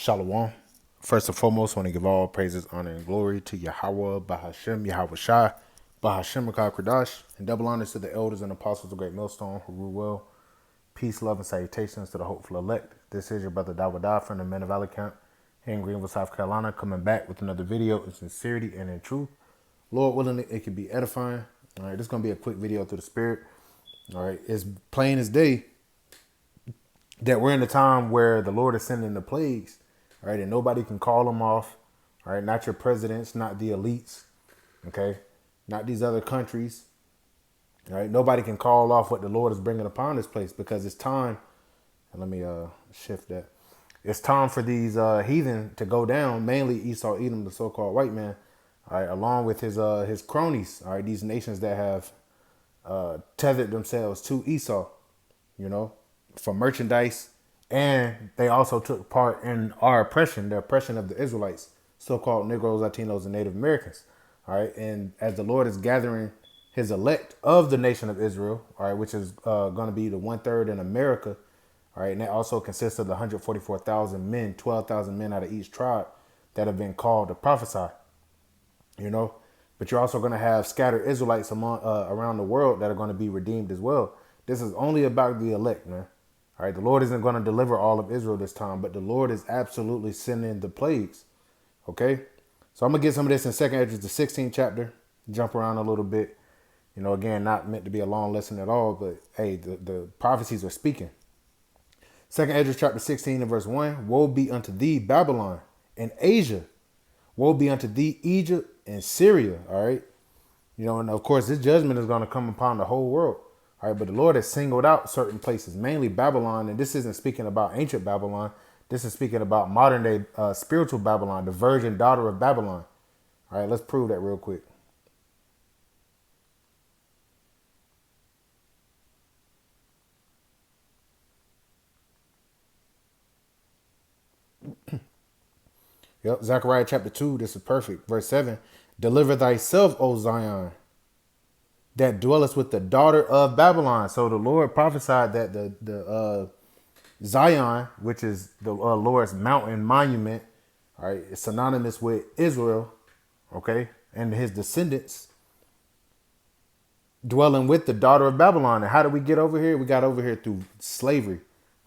Shalom. First and foremost, I want to give all praises, honor, and glory to Yahweh, Bahashem, Yahweh Shai, Bahashem, Makah Kradash, and double honors to the elders and apostles of Great Millstone who rule well. Peace, love, and salutations to the hopeful elect. This is your brother Dawadah from the Men of Valley Camp here in Greenville, South Carolina, coming back with another video in sincerity and in truth. Lord willing, it can be edifying. All right, this is going to be a quick video through the Spirit. All right, it's plain as day that we're in a time where the Lord is sending the plagues, right? And nobody can call them off, all right? Not your presidents, not the elites, okay? Not these other countries, all right? Nobody can call off what the Lord is bringing upon this place because it's time. And let me shift that. It's time for these heathen to go down, mainly Esau, Edom, the so-called white man, all right, along with his cronies, all right? These nations that have tethered themselves to Esau, you know, for merchandise, and they also took part in our oppression, the oppression of the Israelites, so-called Negroes, Latinos, and Native Americans. All right, and as the Lord is gathering his elect of the nation of Israel, all right, which is going to be the 1/3 in America, all right, and that also consists of the 144,000 men, 12,000 men out of each tribe that have been called to prophesy, you know. But you're also going to have scattered Israelites among around the world that are going to be redeemed as well. This is only about the elect, man. All right, the Lord isn't going to deliver all of Israel this time, but the Lord is absolutely sending the plagues. Okay, so I'm gonna get some of this in 2nd Esdras, the 16th chapter. Jump around a little bit. You know, again, not meant to be a long lesson at all, but hey, the prophecies are speaking. 2nd Esdras chapter 16 and verse 1. Woe be unto thee, Babylon, and Asia. Woe be unto thee, Egypt and Syria. All right, you know, and of course, this judgment is going to come upon the whole world. All right, but the Lord has singled out certain places, mainly Babylon. And this isn't speaking about ancient Babylon. This is speaking about modern day spiritual Babylon, the virgin daughter of Babylon. All right, let's prove that real quick. Yep, Zechariah chapter 2, this is perfect. Verse 7, deliver thyself, O Zion, that dwellest with the daughter of Babylon. So the Lord prophesied that the Zion, which is the Lord's mountain monument, all right, is synonymous with Israel, okay, and his descendants dwelling with the daughter of Babylon. And how did we get over here? We got over here through slavery,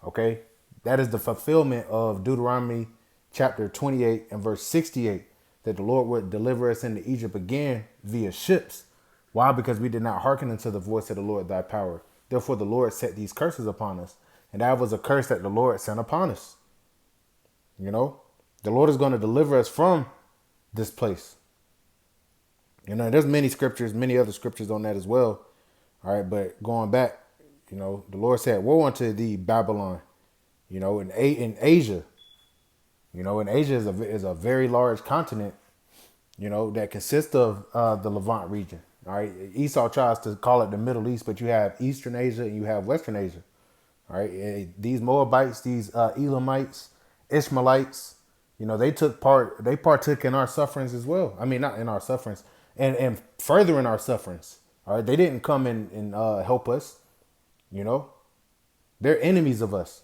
okay? That is the fulfillment of Deuteronomy chapter 28 and verse 68, that the Lord would deliver us into Egypt again via ships. Why? Because we did not hearken unto the voice of the Lord thy power. Therefore the Lord set these curses upon us. And that was a curse that the Lord sent upon us. You know, the Lord is going to deliver us from this place. You know, there's many scriptures, many other scriptures on that as well. All right, but going back, you know, the Lord said, woe unto thee, Babylon, you know, in Asia. You know, and Asia is a very large continent, you know, that consists of the Levant region. All right, Esau tries to call it the Middle East, but you have Eastern Asia and you have Western Asia. All right, these Moabites, these Elamites, Ishmaelites, you know, they partook in our sufferings as well. I mean, not in our sufferings, and further in our sufferings. All right, they didn't come and help us. You know, they're enemies of us.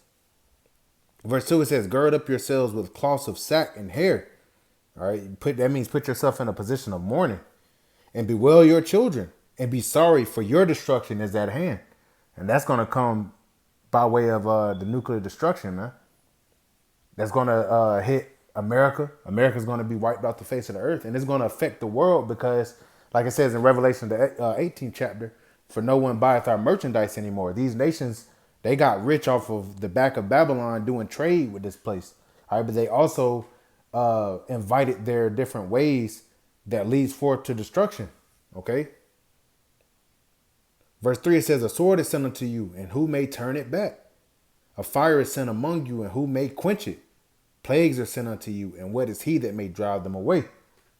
Verse 2, it says, gird up yourselves with cloths of sack and hair. All right, that means put yourself in a position of mourning, and bewail your children, and be sorry, for your destruction is at hand. And that's going to come by way of the nuclear destruction, man. That's going to hit America. America's going to be wiped off the face of the earth. And it's going to affect the world because, like it says in Revelation, the 18th chapter, for no one buyeth our merchandise anymore. These nations, they got rich off of the back of Babylon doing trade with this place. All right, but they also invited their different ways that leads forth to destruction. Okay. Verse 3, it says, a sword is sent unto you, and who may turn it back? A fire is sent among you, and who may quench it? Plagues are sent unto you, and what is he that may drive them away?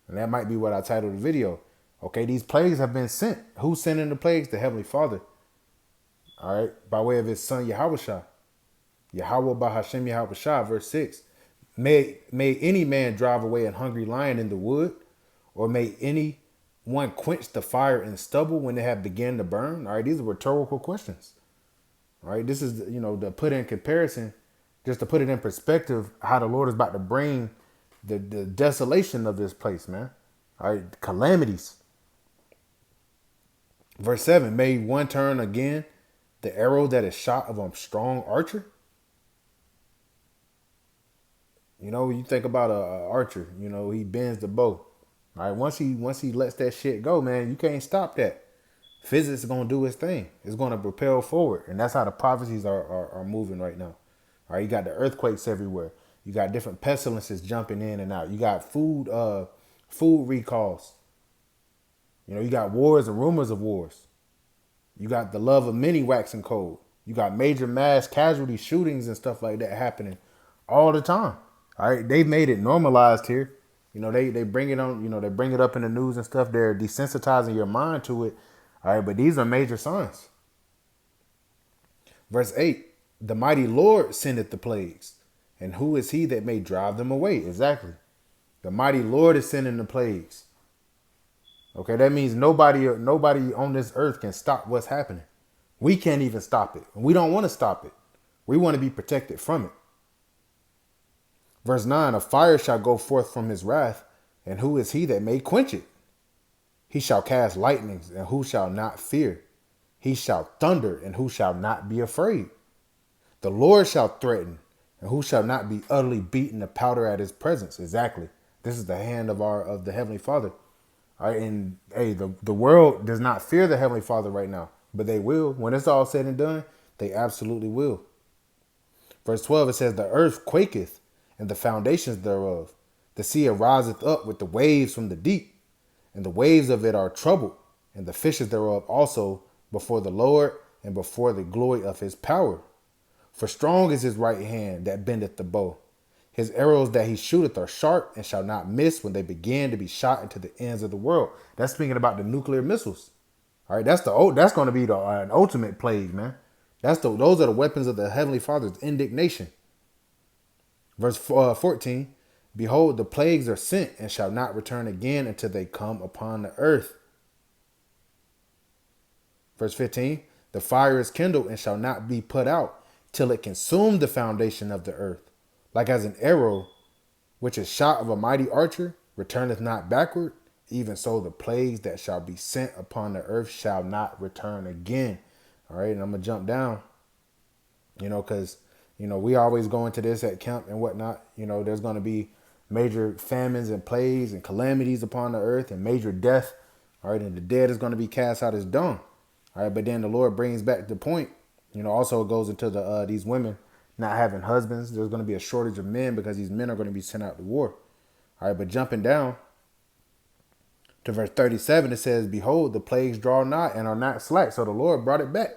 And that might be what I titled the video. Okay, these plagues have been sent. Who's sending the plagues? The Heavenly Father. All right, by way of his son, Yahweh Shai. Yahweh Bahashem Yahweh Shai, verse 6. May any man drive away an hungry lion in the wood, or may any one quench the fire in stubble when they have begun to burn? All right, these are rhetorical questions. All right, this is, you know, to put in comparison Just to put it in perspective, how the Lord is about to bring the desolation of this place, man. All right, calamities. Verse 7, may one turn again the arrow that is shot of a strong archer. You know, you think about a archer, you know, he bends the bow. All right, once he lets that shit go, man, you can't stop that. Physics is gonna do its thing. It's gonna propel forward. And that's how the prophecies are moving right now. All right, you got the earthquakes everywhere. You got different pestilences jumping in and out. You got food recalls. You know, you got wars and rumors of wars. You got the love of many waxing cold. You got major mass casualty shootings and stuff like that happening all the time. All right, they've made it normalized here. You know, they bring it on. You know, they bring it up in the news and stuff. They're desensitizing your mind to it. All right, but these are major signs. Verse 8, the mighty Lord sendeth the plagues, and who is he that may drive them away? Exactly. The mighty Lord is sending the plagues. Okay, that means nobody on this earth can stop what's happening. We can't even stop it. We don't want to stop it. We want to be protected from it. Verse 9, a fire shall go forth from his wrath, and who is he that may quench it? He shall cast lightnings, and who shall not fear? He shall thunder, and who shall not be afraid? The Lord shall threaten, and who shall not be utterly beaten to powder at his presence? Exactly. This is the hand of the Heavenly Father. All right, and hey, the world does not fear the Heavenly Father right now, but they will. When it's all said and done, they absolutely will. Verse 12, it says, the earth quaketh, and the foundations thereof. The sea ariseth up with the waves from the deep, and the waves of it are troubled, and the fishes thereof also before the Lord, and before the glory of his power. For strong is his right hand that bendeth the bow. His arrows that he shooteth are sharp, and shall not miss when they begin to be shot into the ends of the world. That's speaking about the nuclear missiles. All right, that's going to be an ultimate plague, man. Those are the weapons of the Heavenly Father's indignation. Verse 14, behold, the plagues are sent, and shall not return again until they come upon the earth. Verse 15, the fire is kindled, and shall not be put out, till it consume the foundation of the earth. Like as an arrow, which is shot of a mighty archer, returneth not backward, even so the plagues that shall be sent upon the earth shall not return again. All right, and I'm going to jump down, because, we always go into this at camp and whatnot. There's going to be major famines and plagues and calamities upon the earth and major death. All right, and the dead is going to be cast out as dung. All right, but then the Lord brings back the point. Also it goes into these women not having husbands. There's going to be a shortage of men because these men are going to be sent out to war. All right, but jumping down to verse 37, it says, behold, the plagues draw nigh and are not slack. So the Lord brought it back.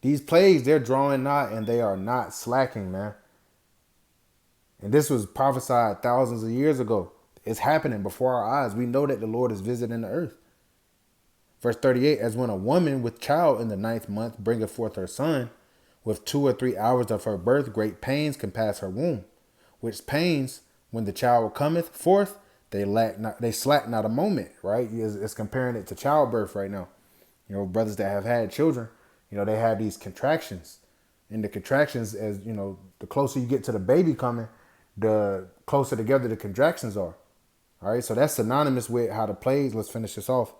These plagues, they're drawing nigh and they are not slacking, man. And this was prophesied thousands of years ago. It's happening before our eyes. We know that the Lord is visiting the earth. Verse 38, as when a woman with child in the 9th month bringeth forth her son, with 2 or 3 hours of her birth, great pains compass her womb. Which pains, when the child cometh forth, they slack not a moment, right? It's comparing it to childbirth right now. Brothers that have had children, they have these contractions. And the contractions, as the closer you get to the baby coming, the closer together the contractions are. All right, so that's synonymous with how the plagues, let's finish this off.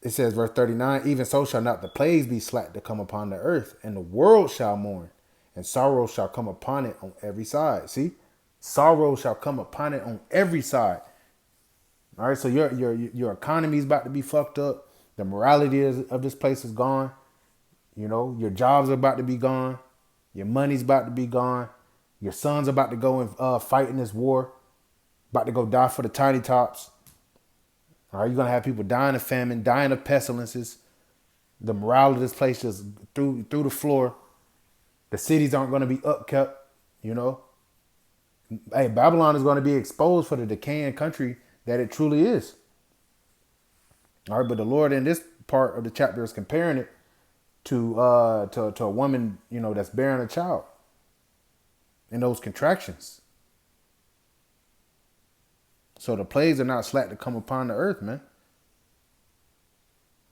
It says, verse 39, even so shall not the plagues be slack to come upon the earth, and the world shall mourn, and sorrow shall come upon it on every side. See, sorrow shall come upon it on every side. All right, so your economy is about to be fucked up. The morality of this place is gone. Your jobs are about to be gone. Your money's about to be gone. Your son's about to go and fight in this war, about to go die for the tiny tops. All right, you're going to have people dying of famine, dying of pestilences. The morale of this place just through the floor. The cities aren't going to be upkept, Hey, Babylon is going to be exposed for the decaying country that it truly is. All right, but the Lord in this part of the chapter is comparing it to a woman, that's bearing a child in those contractions. So the plagues are not slack to come upon the earth, man.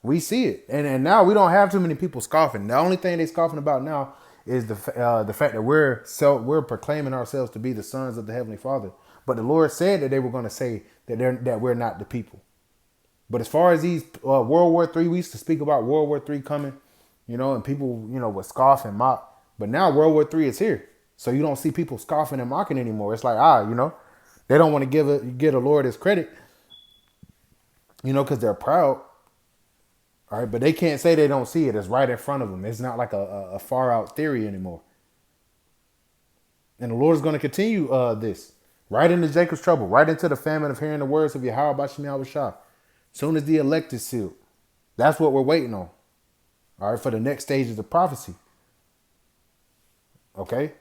We see it. And now we don't have too many people scoffing. The only thing they're scoffing about now is the fact that we're proclaiming ourselves to be the sons of the Heavenly Father. But the Lord said that they were going to say that we're not the people. But as far as these World War III, we used to speak about World War III coming, and people, would scoff and mock. But now World War III is here. So you don't see people scoffing and mocking anymore. It's like, they don't want to give the Lord his credit, because they're proud. All right, but they can't say they don't see it. It's right in front of them. It's not like a far out theory anymore. And the Lord is going to continue this. Right into Jacob's trouble. Right into the famine of hearing the words of Yahweh Bashem Yahweh Shah. Soon as the elect is sealed. That's what we're waiting on. All right, for the next stages of prophecy. Okay?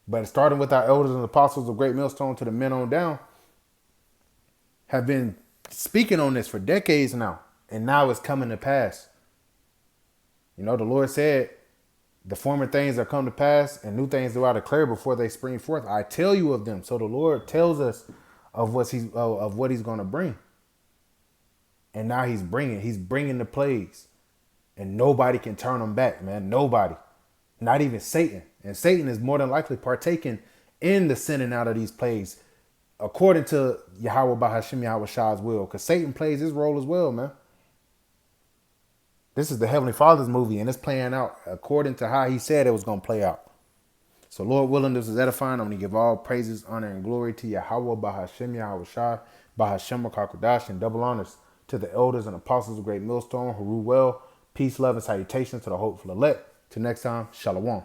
But starting with our elders and apostles of Great Millstone to the men on down, have been speaking on this for decades now. And now it's coming to pass. The Lord said, the former things are come to pass and new things do I declare before they spring forth. I tell you of them. So the Lord tells us of what he's going to bring. And now he's bringing the plagues. And nobody can turn them back, man. Nobody. Not even Satan. And Satan is more than likely partaking in the sending out of these plagues according to Yahweh Bahashim Yahweh Shah's will. Because Satan plays his role as well, man. This is the Heavenly Father's movie, and it's playing out according to how he said it was going to play out. So, Lord willing, this is edifying. I'm going to give all praises, honor, and glory to Yahweh, Bahashim, Yahweh Shah, Bahashim, Kakradash, and double honors to the elders and apostles of Great Millstone who rule well. Peace, love, and salutations to the hopeful elect. Till next time, Shalom.